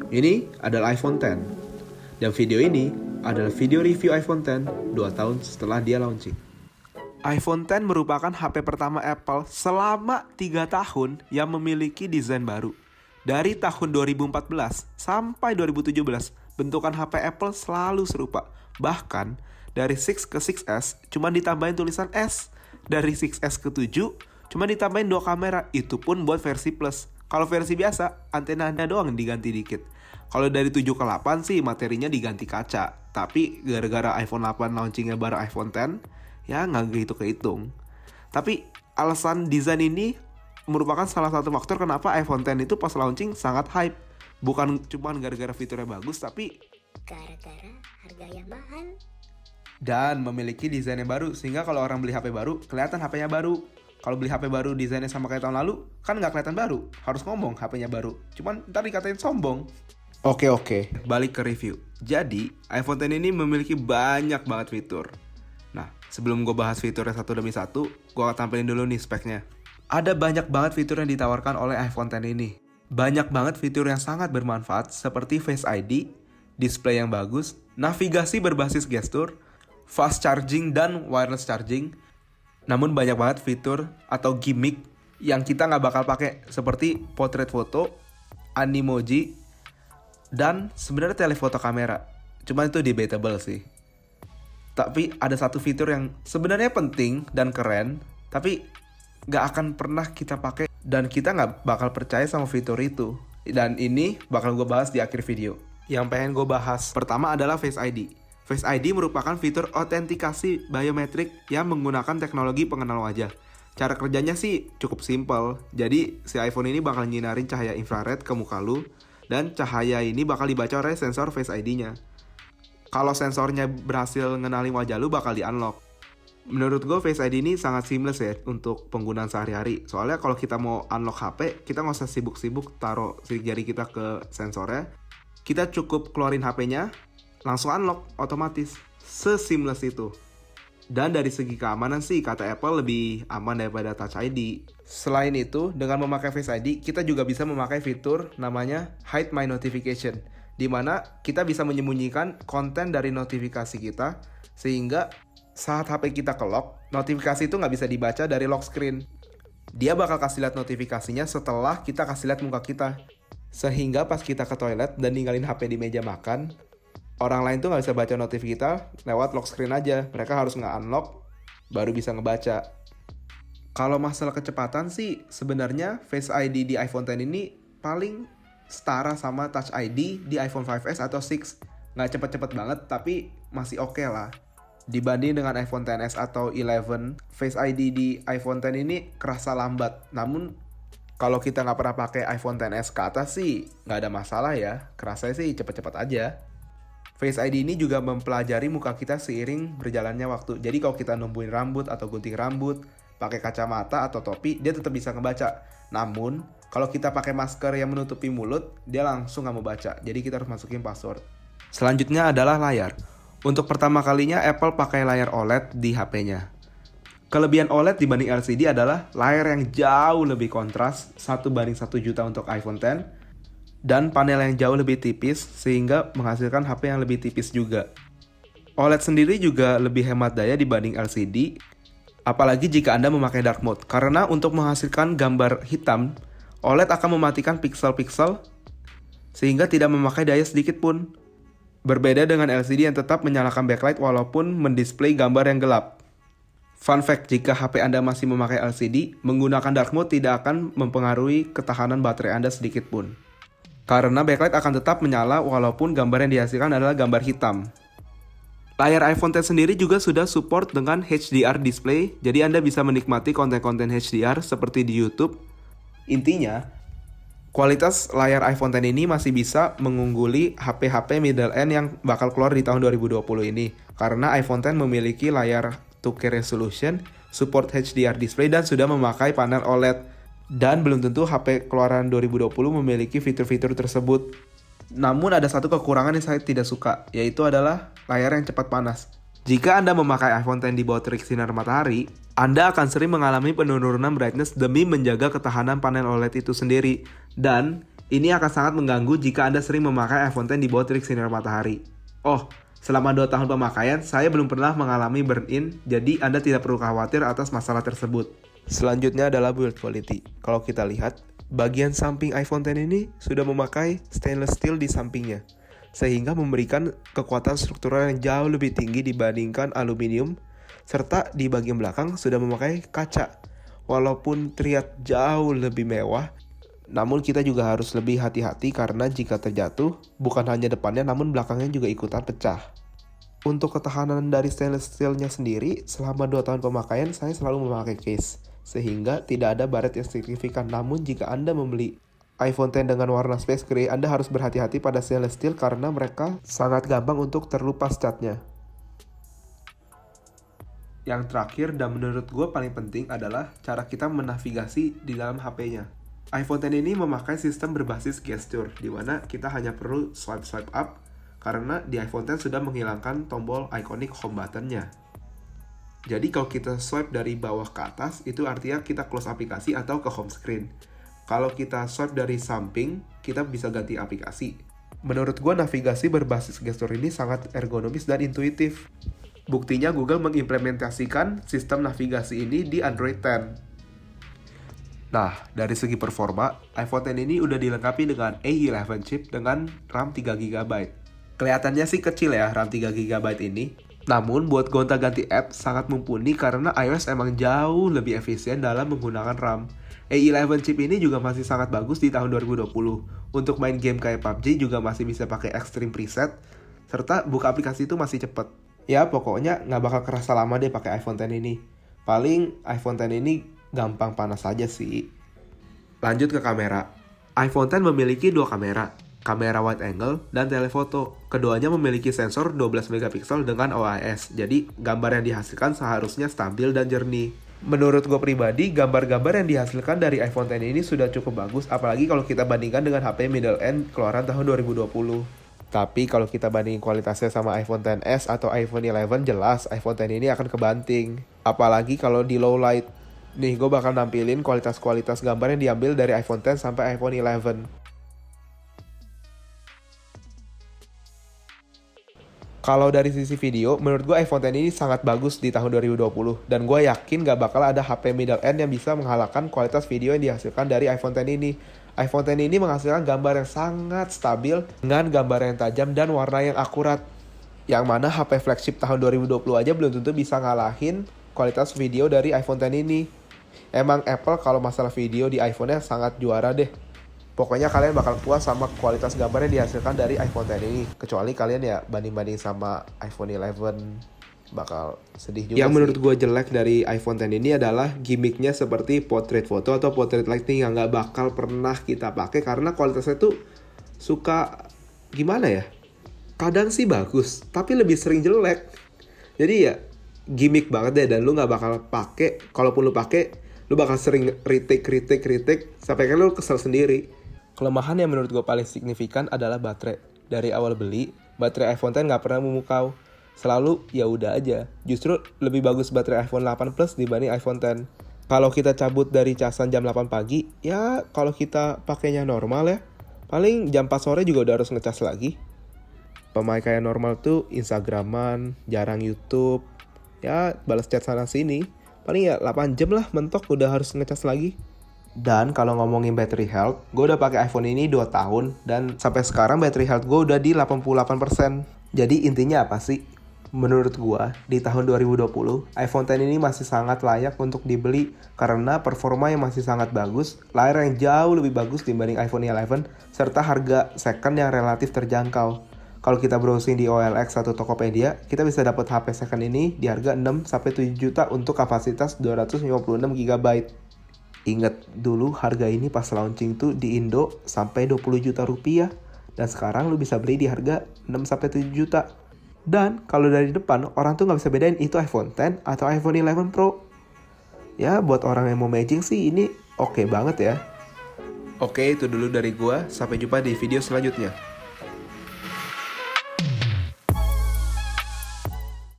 Ini adalah iPhone X, dan video ini adalah video review iPhone X 2 tahun setelah dia launching. iPhone X merupakan HP pertama Apple selama 3 tahun yang memiliki desain baru. Dari tahun 2014 sampai 2017, bentukan HP Apple selalu serupa. Bahkan, dari 6 ke 6S cuma ditambahin tulisan S. Dari 6S ke 7 cuma ditambahin 2 kamera, itu pun buat versi Plus. Kalau versi biasa, antenanya doang diganti dikit. Kalau dari 7 ke 8 sih materinya diganti kaca. Tapi gara-gara iPhone 8 launchingnya baru iPhone X, ya nggak gitu kehitung. Tapi alasan desain ini merupakan salah satu faktor kenapa iPhone X itu pas launching sangat hype. Bukan cuma gara-gara fiturnya bagus, tapi gara-gara harga yang mahal. dan memiliki desain yang baru, sehingga kalau orang beli HP baru, kelihatan HP-nya baru. Kalau beli HP baru desainnya sama kayak tahun lalu, kan nggak kelihatan baru. Harus ngomong HP-nya baru. Cuman ntar dikatain sombong. Oke, balik ke review. Jadi, iPhone X ini memiliki banyak banget fitur. Nah, sebelum gue bahas fiturnya satu demi satu, gue akan tampilin dulu nih speknya. Ada banyak banget fitur yang ditawarkan oleh iPhone X ini. Banyak banget fitur yang sangat bermanfaat seperti Face ID, display yang bagus, navigasi berbasis gestur, fast charging dan wireless charging. Namun banyak banget fitur atau gimmick yang kita nggak bakal pakai seperti portrait photo, animoji, dan sebenarnya telefoto kamera. Cuma itu debatable sih. Tapi ada satu fitur yang sebenarnya penting dan keren, tapi nggak akan pernah kita pakai dan kita nggak bakal percaya sama fitur itu. Dan ini bakal gue bahas di akhir video. Yang pengen gue bahas pertama adalah Face ID. Face ID merupakan fitur autentikasi biometrik yang menggunakan teknologi pengenal wajah. Cara kerjanya sih cukup simpel. Jadi si iPhone ini bakal nyinarin cahaya infrared ke muka lu, dan cahaya ini bakal dibaca oleh sensor Face ID-nya. Kalau sensornya berhasil ngenalin wajah lu, bakal di-unlock. Menurut gue Face ID ini sangat seamless ya untuk penggunaan sehari-hari. Soalnya kalau kita mau unlock HP, kita nggak usah sibuk-sibuk taruh si jari kita ke sensornya. Kita cukup keluarin HP-nya, langsung unlock otomatis. Se-seamless itu. Dan dari segi keamanan sih, kata Apple lebih aman daripada Touch ID. Selain itu, dengan memakai Face ID, kita juga bisa memakai fitur namanya Hide My Notification, di mana kita bisa menyembunyikan konten dari notifikasi kita, sehingga saat HP kita ke lock, notifikasi itu nggak bisa dibaca dari lock screen. Dia bakal kasih lihat notifikasinya setelah kita kasih lihat muka kita. Sehingga pas kita ke toilet dan ninggalin HP di meja makan, orang lain tuh nggak bisa baca notif kita lewat lock screen aja. Mereka harus nge-unlock, baru bisa ngebaca. Kalau masalah kecepatan sih, sebenarnya Face ID di iPhone X ini paling setara sama Touch ID di iPhone 5S atau 6. Nggak cepet-cepet banget, tapi masih oke lah. Dibanding dengan iPhone XS atau 11, Face ID di iPhone X ini kerasa lambat. Namun, kalau kita nggak pernah pakai iPhone XS ke atas sih, nggak ada masalah ya. Kerasanya sih cepet-cepet aja. Face ID ini juga mempelajari muka kita seiring berjalannya waktu. Jadi kalau kita numbuhin rambut atau gunting rambut, pakai kacamata atau topi, dia tetap bisa ngebaca. Namun, kalau kita pakai masker yang menutupi mulut, dia langsung nggak mau baca. Jadi kita harus masukin password. Selanjutnya adalah layar. Untuk pertama kalinya Apple pakai layar OLED di HP-nya. Kelebihan OLED dibanding LCD adalah layar yang jauh lebih kontras, 1:1 juta untuk iPhone X, dan panel yang jauh lebih tipis sehingga menghasilkan HP yang lebih tipis juga. OLED sendiri juga lebih hemat daya dibanding LCD, apalagi jika Anda memakai dark mode. Karena untuk menghasilkan gambar hitam, OLED akan mematikan pixel-pixel sehingga tidak memakai daya sedikit pun. Berbeda dengan LCD yang tetap menyalakan backlight walaupun mendisplay gambar yang gelap. Fun fact, jika HP Anda masih memakai LCD, menggunakan dark mode tidak akan mempengaruhi ketahanan baterai Anda sedikit pun. Karena backlight akan tetap menyala walaupun gambar yang dihasilkan adalah gambar hitam. Layar iPhone X sendiri juga sudah support dengan HDR display, jadi Anda bisa menikmati konten-konten HDR seperti di YouTube. Intinya, kualitas layar iPhone X ini masih bisa mengungguli HP-HP middle end yang bakal keluar di tahun 2020 ini. Karena iPhone X memiliki layar 2K resolution, support HDR display, dan sudah memakai panel OLED. Dan belum tentu HP keluaran 2020 memiliki fitur-fitur tersebut. Namun ada satu kekurangan yang saya tidak suka, yaitu adalah layar yang cepat panas. Jika Anda memakai iPhone X di bawah terik sinar matahari, Anda akan sering mengalami penurunan brightness demi menjaga ketahanan panel OLED itu sendiri. Dan Ini akan sangat mengganggu jika Anda sering memakai iPhone X di bawah terik sinar matahari. Oh, selama 2 tahun pemakaian, saya belum pernah mengalami burn-in, jadi Anda tidak perlu khawatir atas masalah tersebut. Selanjutnya adalah build quality. Kalau kita lihat, bagian samping iPhone X ini sudah memakai stainless steel di sampingnya, sehingga memberikan kekuatan struktural yang jauh lebih tinggi dibandingkan aluminium, serta di bagian belakang sudah memakai kaca. Walaupun terlihat jauh lebih mewah, namun kita juga harus lebih hati-hati karena jika terjatuh, bukan hanya depannya namun belakangnya juga ikutan pecah. Untuk ketahanan dari stainless steel-nya sendiri, selama 2 tahun pemakaian saya selalu memakai case, sehingga tidak ada baret yang signifikan. Namun jika Anda membeli iPhone X dengan warna space gray, Anda harus berhati-hati pada stainless steel karena mereka sangat gampang untuk terlupas catnya. Yang terakhir dan menurut gue paling penting adalah cara kita menavigasi di dalam HP-nya. iPhone X ini memakai sistem berbasis gesture, di mana kita hanya perlu swipe up, karena di iPhone X sudah menghilangkan tombol ikonik home button-nya. Jadi kalau kita swipe dari bawah ke atas, itu artinya kita close aplikasi atau ke home screen. Kalau kita swipe dari samping, kita bisa ganti aplikasi. Menurut gue navigasi berbasis gesture ini sangat ergonomis dan intuitif. Buktinya Google mengimplementasikan sistem navigasi ini di Android 10. Nah, dari segi performa, iPhone X ini udah dilengkapi dengan A11 chip dengan RAM 3GB. Kelihatannya sih kecil ya RAM 3GB ini. Namun buat gonta-ganti app sangat mumpuni karena iOS emang jauh lebih efisien dalam menggunakan RAM. A11 chip ini juga masih sangat bagus di tahun 2020. Untuk main game kayak PUBG juga masih bisa pakai Extreme Preset, serta buka aplikasi itu masih cepet. Ya pokoknya nggak bakal kerasa lama deh pakai iPhone X ini. Paling iPhone X ini gampang panas aja sih. Lanjut ke kamera. iPhone X memiliki 2 kamera wide angle dan telephoto. Keduanya memiliki sensor 12 megapiksel dengan OIS, jadi gambar yang dihasilkan seharusnya stabil dan jernih. Menurut gue pribadi, gambar-gambar yang dihasilkan dari iPhone X ini sudah cukup bagus, apalagi kalau kita bandingkan dengan HP middle end keluaran tahun 2020. Tapi kalau kita bandingin kualitasnya sama iPhone XS atau iPhone 11, jelas iPhone X ini akan kebanting. Apalagi kalau di low light. Nih, gue bakal nampilin kualitas-kualitas gambar yang diambil dari iPhone X sampai iPhone 11. Kalau dari sisi video, menurut gue iPhone X ini sangat bagus di tahun 2020. Dan gue yakin gak bakal ada HP middle end yang bisa mengalahkan kualitas video yang dihasilkan dari iPhone X ini. iPhone X ini menghasilkan gambar yang sangat stabil dengan gambar yang tajam dan warna yang akurat. Yang mana HP flagship tahun 2020 aja belum tentu bisa ngalahin kualitas video dari iPhone X ini. Emang Apple kalau masalah video di iPhone-nya sangat juara deh. Pokoknya kalian bakal puas sama kualitas gambar yang dihasilkan dari iPhone X ini. Kecuali kalian ya banding-banding sama iPhone 11, bakal sedih juga. Yang menurut gue jelek dari iPhone X ini adalah gimmicknya seperti portrait photo atau portrait lighting yang gak bakal pernah kita pakai karena kualitasnya tuh suka gimana ya? Kadang sih bagus, tapi lebih sering jelek. Jadi ya gimmick banget deh dan lu gak bakal pakai. Kalaupun lu pakai, lu bakal sering retake sampai kan lu kesel sendiri. Kelemahan yang menurut gue paling signifikan adalah baterai. Dari awal beli, baterai iPhone X gak pernah memukau. Selalu ya udah aja. Justru lebih bagus baterai iPhone 8 Plus dibanding iPhone X. Kalau kita cabut dari casan jam 8 pagi, ya kalau kita pakainya normal ya, paling jam 4 sore juga udah harus ngecas lagi. Pemakaian normal tuh Instagraman, jarang YouTube, ya balas chat sana sini. Paling ya 8 jam lah mentok udah harus ngecas lagi. Dan kalau ngomongin battery health, gue udah pakai iPhone ini 2 tahun dan sampai sekarang battery health gue udah di 88%. Jadi intinya apa sih? Menurut gue, di tahun 2020, iPhone X ini masih sangat layak untuk dibeli karena performa yang masih sangat bagus, layar yang jauh lebih bagus dibanding iPhone 11, serta harga second yang relatif terjangkau. Kalau kita browsing di OLX atau Tokopedia, kita bisa dapat HP second ini di harga 6-7 juta untuk kapasitas 256GB. Ingat dulu harga ini pas launching tuh di Indo sampai 20 juta rupiah. Dan sekarang lu bisa beli di harga 6-7 juta. Dan kalau dari depan, orang tuh gak bisa bedain itu iPhone X atau iPhone 11 Pro. Ya buat orang yang mau matching sih ini oke banget ya. Oke, itu dulu dari gua. Sampai jumpa di video selanjutnya.